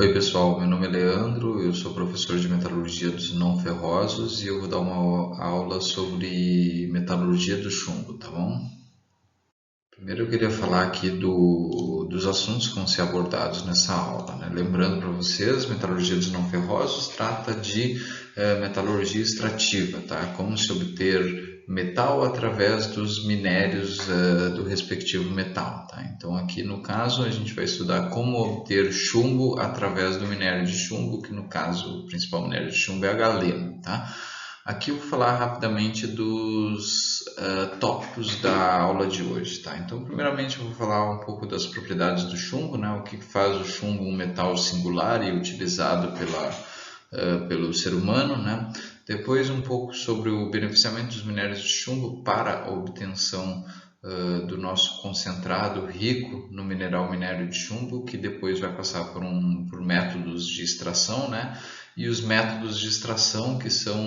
Oi pessoal, meu nome é Leandro, eu sou professor de metalurgia dos não ferrosos e eu vou dar uma aula sobre metalurgia do chumbo, tá bom? Primeiro eu queria falar aqui dos assuntos que vão ser abordados nessa aula, né? Lembrando para vocês, metalurgia dos não ferrosos trata de metalurgia extrativa, tá? Como se obter metal através dos minérios do respectivo metal, tá? Então aqui no caso a gente vai estudar como obter chumbo através do minério de chumbo, que no caso o principal minério de chumbo é a galena, tá? Aqui eu vou falar rapidamente dos tópicos da aula de hoje, tá? Então, primeiramente eu vou falar um pouco das propriedades do chumbo, né? O que faz o chumbo um metal singular e utilizado pelo ser humano, né? Depois um pouco sobre o beneficiamento dos minérios de chumbo para a obtenção do nosso concentrado rico no minério de chumbo, que depois vai passar por métodos de extração, né? E os métodos de extração, que são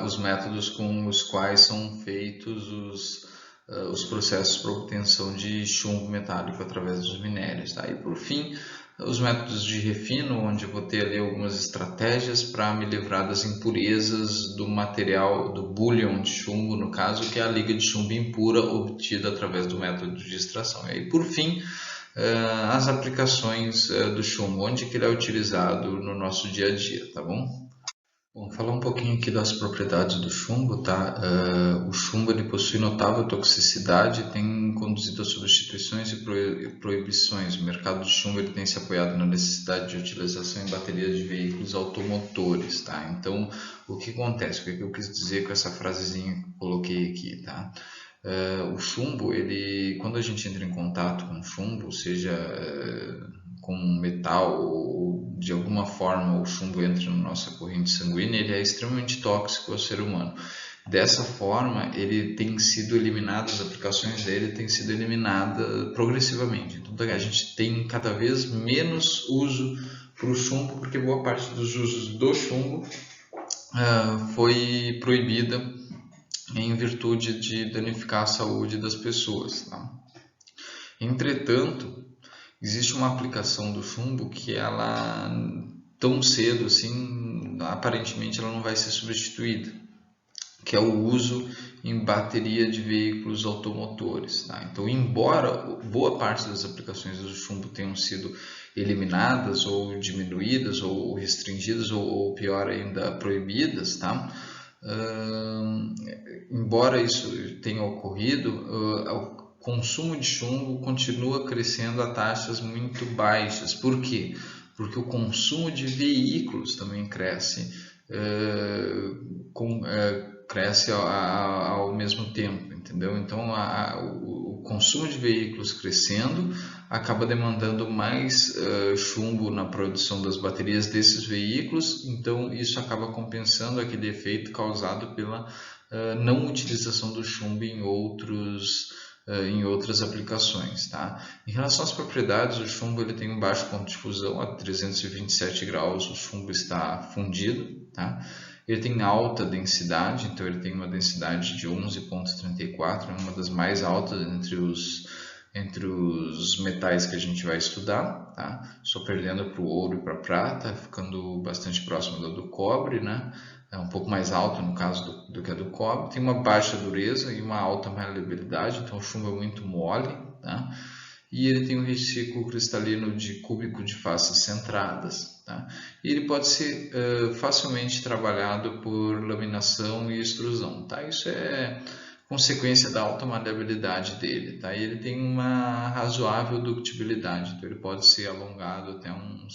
os métodos com os quais são feitos os processos para obtenção de chumbo metálico através dos minérios. Tá? E por fim, os métodos de refino, onde eu vou ter ali algumas estratégias para me livrar das impurezas do material, do bullion de chumbo, no caso, que é a liga de chumbo impura obtida através do método de extração. E aí, por fim, as aplicações do chumbo, onde que ele é utilizado no nosso dia a dia, tá bom? Bom, falar um pouquinho aqui das propriedades do chumbo, tá? O chumbo ele possui notável toxicidade e tem conduzido a substituições e proibições. O mercado de chumbo ele tem se apoiado na necessidade de utilização em baterias de veículos automotores, tá? Então, o que acontece? O que eu quis dizer com essa frasezinha que eu coloquei aqui, tá? O chumbo, ele, quando a gente entra em contato com chumbo, seja com metal ou de alguma forma o chumbo entra na nossa corrente sanguínea, ele é extremamente tóxico ao ser humano. Dessa forma, ele tem sido eliminado, as aplicações dele têm sido eliminadas progressivamente. Então, a gente tem cada vez menos uso para o chumbo, porque boa parte dos usos do chumbo foi proibida em virtude de danificar a saúde das pessoas. Tá? Entretanto, existe uma aplicação do chumbo que ela tão cedo assim, aparentemente ela não vai ser substituída, que é o uso em bateria de veículos automotores. Tá? Então, embora boa parte das aplicações do chumbo tenham sido eliminadas ou diminuídas ou restringidas ou pior ainda proibidas, tá? Embora isso tenha ocorrido, o consumo de chumbo continua crescendo a taxas muito baixas. Por quê? Porque o consumo de veículos também cresce, cresce ao mesmo tempo, entendeu? Então, o consumo de veículos crescendo acaba demandando mais chumbo na produção das baterias desses veículos, então isso acaba compensando aquele efeito causado pela não utilização do chumbo em outras aplicações. Tá? Em relação às propriedades, o chumbo ele tem um baixo ponto de fusão, a 327 graus o chumbo está fundido. Tá? Ele tem alta densidade, então ele tem uma densidade de 11,34, é uma das mais altas entre os metais que a gente vai estudar, tá? Só perdendo para o ouro e para a prata, ficando bastante próximo do cobre, né? É um pouco mais alto no caso do que a do cobre. Tem uma baixa dureza e uma alta maleabilidade, então o chumbo é muito mole, tá? E ele tem um retículo cristalino de cúbico de faces centradas. Tá? E ele pode ser facilmente trabalhado por laminação e extrusão. Tá? Isso é consequência da alta maleabilidade dele. Tá? E ele tem uma razoável ductibilidade, então ele pode ser alongado até um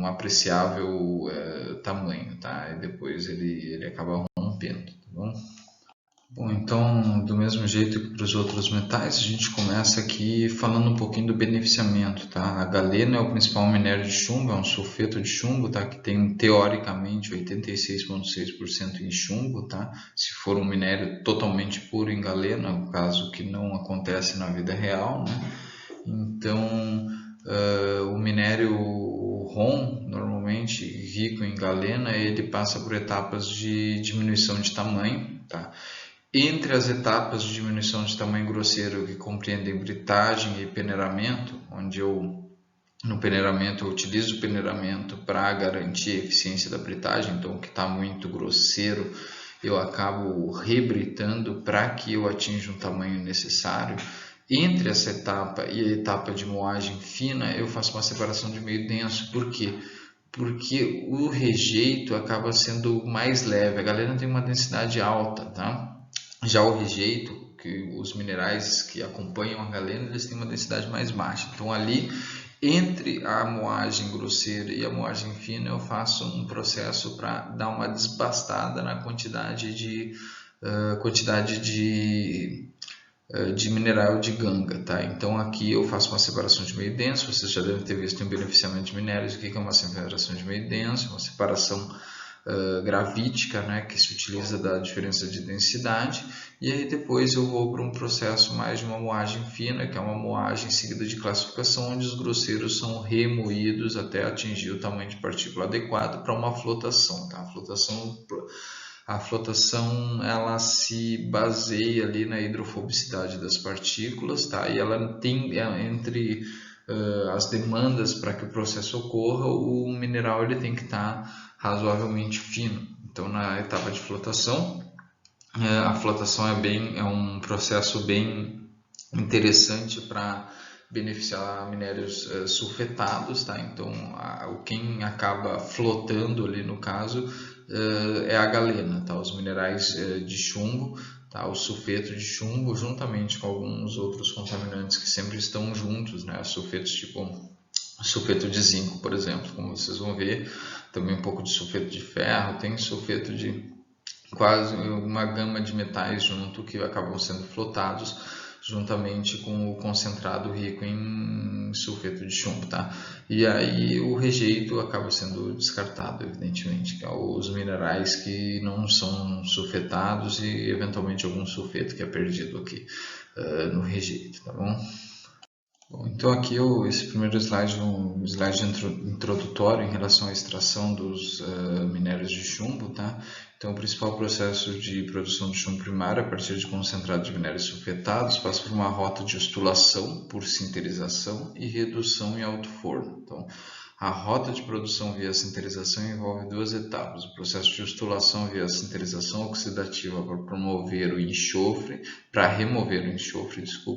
apreciável tamanho. Tá? E depois ele acaba rompendo. Tá bom? Bom, então, do mesmo jeito que para os outros metais, a gente começa aqui falando um pouquinho do beneficiamento, tá? A galena é o principal minério de chumbo, é um sulfeto de chumbo, tá? Que tem, teoricamente, 86,6% em chumbo, tá? Se for um minério totalmente puro em galena, o caso que não acontece na vida real, né? Então, o minério ROM, normalmente rico em galena, ele passa por etapas de diminuição de tamanho, tá? Entre as etapas de diminuição de tamanho grosseiro que compreendem britagem e peneiramento, onde no peneiramento eu utilizo o peneiramento para garantir a eficiência da britagem, então o que está muito grosseiro eu acabo rebritando para que eu atinja um tamanho necessário. Entre essa etapa e a etapa de moagem fina, eu faço uma separação de meio denso. Por quê? Porque o rejeito acaba sendo mais leve. A galena tem uma densidade alta, tá? Já o rejeito, que os minerais que acompanham a galena, eles têm uma densidade mais baixa. Então ali, entre a moagem grosseira e a moagem fina, eu faço um processo para dar uma desbastada na quantidade de mineral de ganga, tá? Então aqui eu faço uma separação de meio denso. Vocês já devem ter visto em beneficiamento de minérios o que é uma separação de meio denso, uma separação gravítica, né, que se utiliza da diferença de densidade, e aí depois eu vou para um processo mais de uma moagem fina, que é uma moagem seguida de classificação, onde os grosseiros são remoídos até atingir o tamanho de partícula adequado para uma flotação, tá? A flotação ela se baseia ali na hidrofobicidade das partículas, tá? E ela tem entre as demandas para que o processo ocorra, o mineral ele tem que estar razoavelmente fino. Então, na etapa de flotação, a flotação é um processo bem interessante para beneficiar minérios sulfetados, tá? Então, quem acaba flotando ali no caso é a galena, tá? Os minerais de chumbo, tá? O sulfeto de chumbo, juntamente com alguns outros contaminantes que sempre estão juntos, né? Sulfetos tipo sulfeto de zinco, por exemplo, como vocês vão ver, também um pouco de sulfeto de ferro, tem sulfeto de quase uma gama de metais junto que acabam sendo flotados juntamente com o concentrado rico em sulfeto de chumbo, tá? E aí o rejeito acaba sendo descartado, evidentemente, que é os minerais que não são sulfetados e eventualmente algum sulfeto que é perdido aqui no rejeito, tá bom? Bom, então aqui esse primeiro slide é um slide introdutório em relação à extração dos minérios de chumbo, tá? Então o principal processo de produção de chumbo primário a partir de concentrado de minérios sulfetados passa por uma rota de ostulação por sinterização e redução em alto forno. Então a rota de produção via sinterização envolve duas etapas: o processo de ostulação via sinterização oxidativa para remover o enxofre,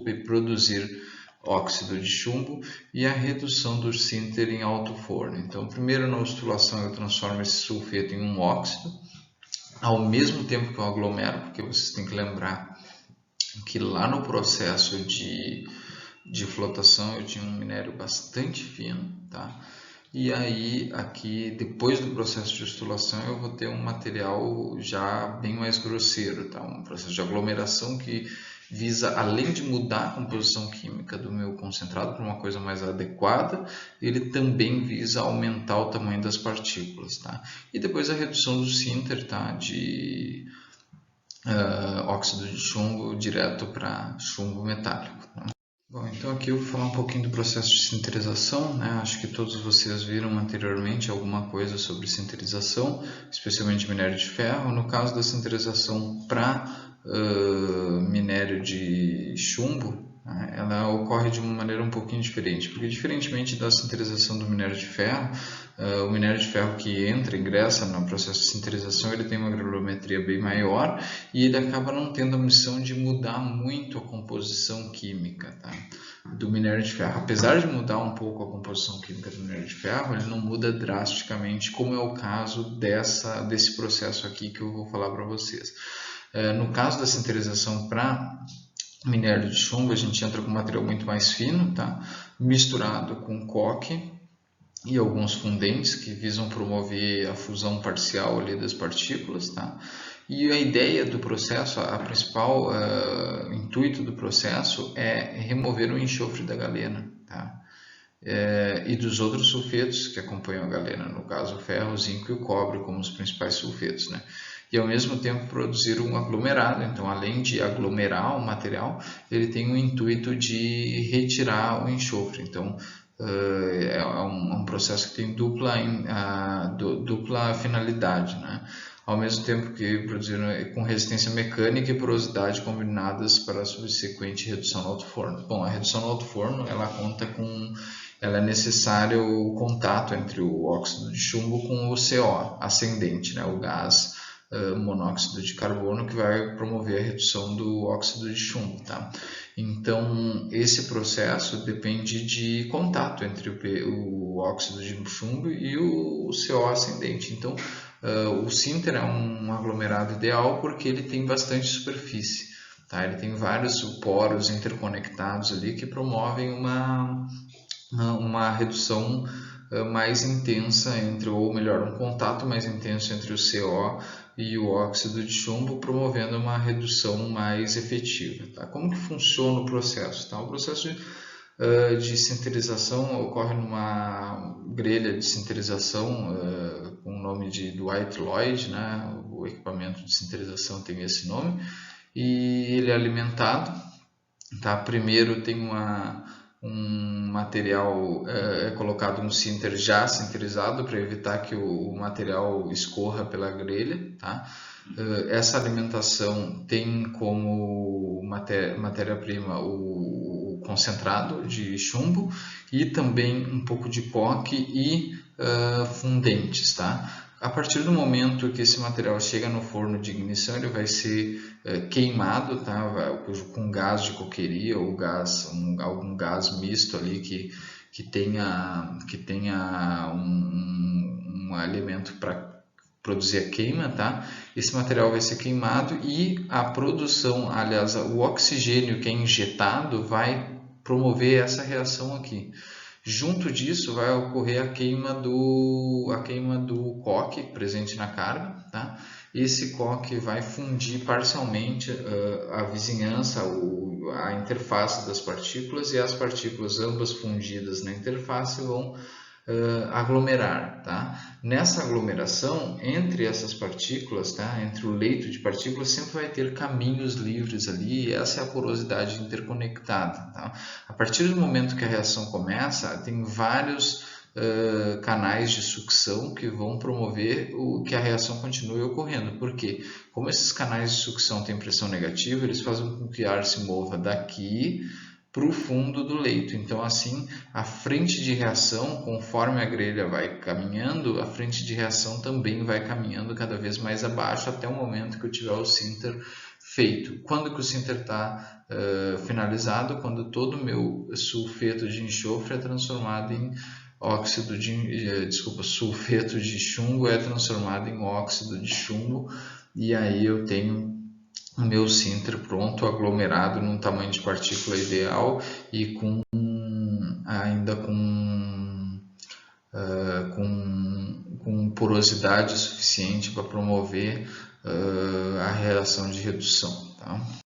e produzir óxido de chumbo, e a redução do sinter em alto forno. Então, primeiro na ostulação eu transformo esse sulfeto em um óxido, ao mesmo tempo que eu aglomero, porque vocês têm que lembrar que lá no processo de flotação eu tinha um minério bastante fino, tá? E aí aqui depois do processo de ostulação eu vou ter um material já bem mais grosseiro, tá? Um processo de aglomeração que visa, além de mudar a composição química do meu concentrado para uma coisa mais adequada, ele também visa aumentar o tamanho das partículas, tá? E depois a redução do sinter, tá? De óxido de chumbo direto para chumbo metálico, tá? Bom, então aqui eu vou falar um pouquinho do processo de sinterização, né? Acho que todos vocês viram anteriormente alguma coisa sobre sinterização, especialmente minério de ferro. No caso da sinterização para minério de chumbo, né, ela ocorre de uma maneira um pouquinho diferente, porque diferentemente da sinterização do minério de ferro, o minério de ferro que ingressa no processo de sinterização, ele tem uma granulometria bem maior e ele acaba não tendo a missão de mudar muito a composição química, tá, do minério de ferro. Apesar de mudar um pouco a composição química do minério de ferro, ele não muda drasticamente, como é o caso desse processo aqui que eu vou falar para vocês. No caso da sinterização para minério de chumbo, a gente entra com um material muito mais fino, tá? Misturado com coque e alguns fundentes que visam promover a fusão parcial ali das partículas, tá? E a ideia do processo, a principal intuito do processo é remover o enxofre da galena, tá? E dos outros sulfetos que acompanham a galena, no caso o ferro, o zinco e o cobre como os principais sulfetos, né? E ao mesmo tempo produzir um aglomerado. Então, além de aglomerar o material, ele tem o intuito de retirar o enxofre. Então, é um processo que tem dupla finalidade, né? ao mesmo tempo que produziram com resistência mecânica e porosidade combinadas para a subsequente redução no alto forno. Bom, a redução no alto forno, ela é necessário o contato entre o óxido de chumbo com o CO ascendente, né, o gás monóxido de carbono, que vai promover a redução do óxido de chumbo, tá? Então, esse processo depende de contato entre o óxido de chumbo e o CO ascendente. Então, o sinter é um aglomerado ideal porque ele tem bastante superfície, tá? Ele tem vários poros interconectados ali que promovem uma redução mais intensa ou melhor, um contato mais intenso entre o CO e o óxido de chumbo, promovendo uma redução mais efetiva. Tá? Como que funciona o processo? Tá? O processo de sinterização ocorre numa grelha de sinterização com o nome de Dwight Lloyd, né? O equipamento de sinterização tem esse nome, e ele é alimentado. Tá? Primeiro tem um material, é colocado um sinter já sinterizado para evitar que o material escorra pela grelha. Tá? Essa alimentação tem como matéria-prima o concentrado de chumbo e também um pouco de coque e fundentes. Tá? A partir do momento que esse material chega no forno de ignição, ele vai ser queimado, tá? Com gás de coqueria ou algum gás misto ali que tenha um alimento para produzir a queima, tá? Esse material vai ser queimado e a produção, aliás, o oxigênio que é injetado vai promover essa reação aqui. Junto disso vai ocorrer a queima do coque presente na carga, tá? Esse coque vai fundir parcialmente a vizinhança, a interface das partículas, e as partículas ambas fundidas na interface vão aglomerar, tá? Nessa aglomeração, entre essas partículas, tá? Entre o leito de partículas, sempre vai ter caminhos livres ali, e essa é a porosidade interconectada, tá? A partir do momento que a reação começa, tem vários canais de sucção que vão promover que a reação continue ocorrendo. Por quê? Como esses canais de sucção têm pressão negativa, eles fazem com que o ar se mova daqui para o fundo do leito. Então, assim, a frente de reação, conforme a grelha vai caminhando, a frente de reação também vai caminhando cada vez mais abaixo até o momento que eu tiver o sinter feito. Quando que o sinter está finalizado? Quando todo o meu sulfeto de enxofre é transformado em sulfeto de chumbo é transformado em óxido de chumbo, e aí eu tenho o meu sinter pronto, aglomerado num tamanho de partícula ideal e ainda com porosidade suficiente para promover a reação de redução. Tá?